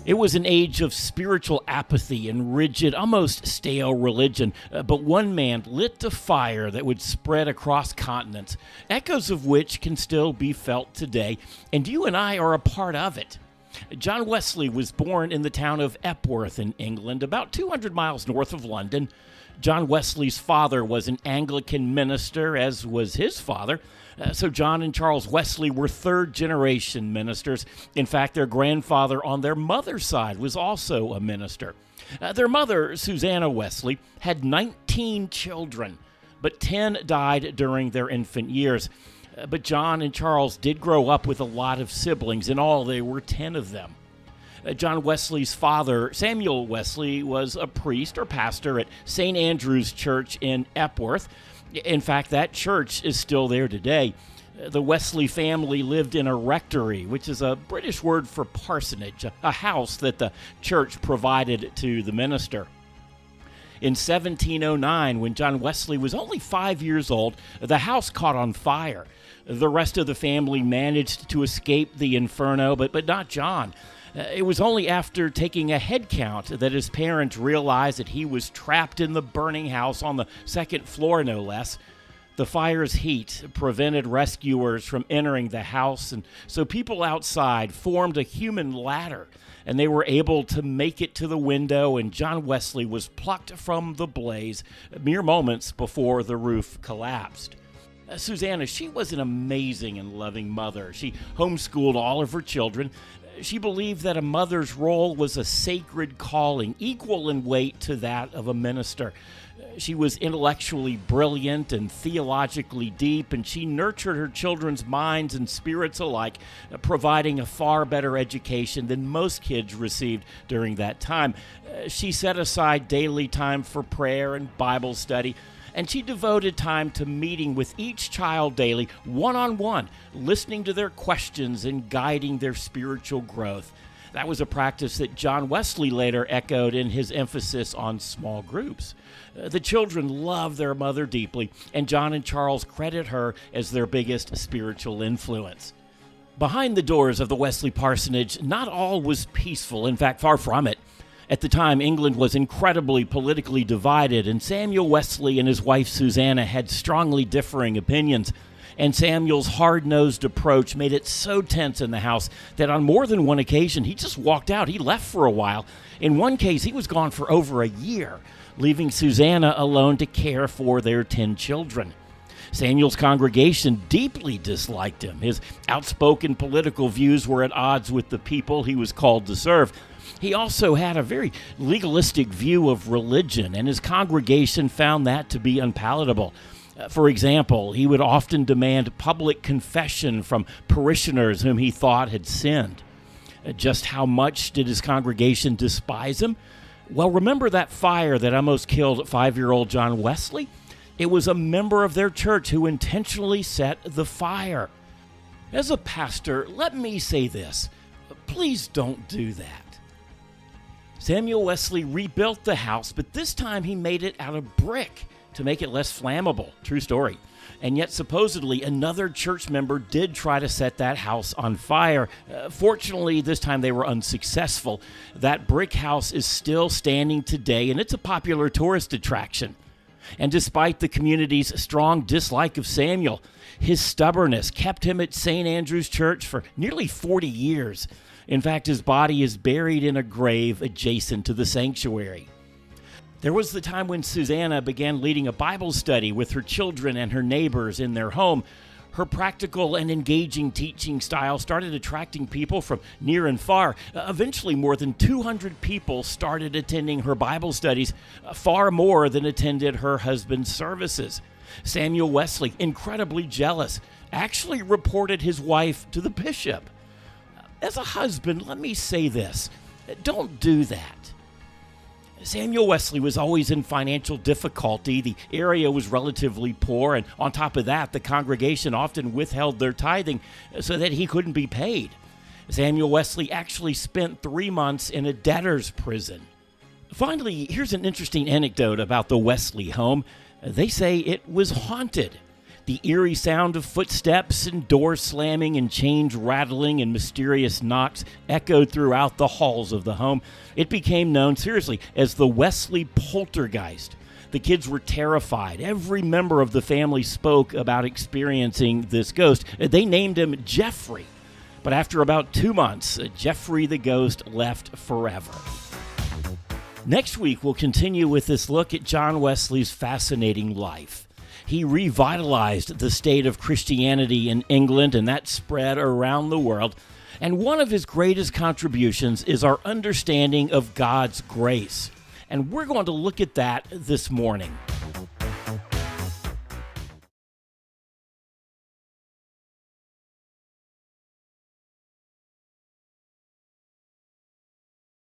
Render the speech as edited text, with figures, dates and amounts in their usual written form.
It was an age of spiritual apathy and rigid, almost stale religion, but one man lit a fire that would spread across continents, echoes of which can still be felt today, and you and I are a part of it. John Wesley was born in the town of Epworth in England, about 200 miles north of London. John Wesley's father was an Anglican minister, as was his father. So John and Charles Wesley were third-generation ministers. In fact, their grandfather on their mother's side was also a minister. Their mother, Susanna Wesley, had 19 children, but 10 died during their infant years. But John and Charles did grow up with a lot of siblings. In all, there were 10 of them. John Wesley's father, Samuel Wesley, was a priest or pastor at St. Andrew's Church in Epworth. In fact, that church is still there today. The Wesley family lived in a rectory, which is a British word for parsonage, a house that the church provided to the minister. In 1709, when John Wesley was only 5 years old, the house caught on fire. The rest of the family managed to escape the inferno, but not John. It was only after taking a head count that his parents realized that he was trapped in the burning house on the second floor, no less. The fire's heat prevented rescuers from entering the house, and so people outside formed a human ladder, and they were able to make it to the window, and John Wesley was plucked from the blaze mere moments before the roof collapsed. Susanna, she was an amazing and loving mother. She homeschooled all of her children. She believed that a mother's role was a sacred calling, equal in weight to that of a minister. She was intellectually brilliant and theologically deep, and she nurtured her children's minds and spirits alike, providing a far better education than most kids received during that time. She set aside daily time for prayer and Bible study, and she devoted time to meeting with each child daily, one-on-one, listening to their questions and guiding their spiritual growth. That was a practice that John Wesley later echoed in his emphasis on small groups. The children loved their mother deeply, and John and Charles credit her as their biggest spiritual influence. Behind the doors of the Wesley parsonage, not all was peaceful. In fact, far from it. At the time, England was incredibly politically divided, and Samuel Wesley and his wife Susanna had strongly differing opinions. And Samuel's hard-nosed approach made it so tense in the house that on more than one occasion, he just walked out. He left for a while. In one case, he was gone for over a year, leaving Susanna alone to care for their 10 children. Samuel's congregation deeply disliked him. His outspoken political views were at odds with the people he was called to serve. He also had a very legalistic view of religion, and his congregation found that to be unpalatable. For example, he would often demand public confession from parishioners whom he thought had sinned. Just how much did his congregation despise him? Well, remember that fire that almost killed 5-year-old John Wesley? It was a member of their church who intentionally set the fire. As a pastor, let me say this. Please don't do that. Samuel Wesley rebuilt the house, but this time he made it out of brick to make it less flammable. True story. And yet, supposedly, another church member did try to set that house on fire. Fortunately, this time they were unsuccessful. That brick house is still standing today, and it's a popular tourist attraction. And despite the community's strong dislike of Samuel, his stubbornness kept him at St. Andrew's Church for nearly 40 years. In fact, his body is buried in a grave adjacent to the sanctuary. There was the time when Susanna began leading a Bible study with her children and her neighbors in their home. Her practical and engaging teaching style started attracting people from near and far. Eventually, more than 200 people started attending her Bible studies, far more than attended her husband's services. Samuel Wesley, incredibly jealous, actually reported his wife to the bishop. As a husband, let me say this. Don't do that. Samuel Wesley was always in financial difficulty. The area was relatively poor, and on top of that, the congregation often withheld their tithing so that he couldn't be paid. Samuel Wesley actually spent 3 months in a debtor's prison. Finally, here's an interesting anecdote about the Wesley home. They say it was haunted. The eerie sound of footsteps and door slamming and chains rattling and mysterious knocks echoed throughout the halls of the home. It became known, seriously, as the Wesley poltergeist. The kids were terrified. Every member of the family spoke about experiencing this ghost. They named him Jeffrey. But after about 2 months, Jeffrey the ghost left forever. Next week, we'll continue with this look at John Wesley's fascinating life. He revitalized the state of Christianity in England, and that spread around the world. And one of his greatest contributions is our understanding of God's grace. And we're going to look at that this morning.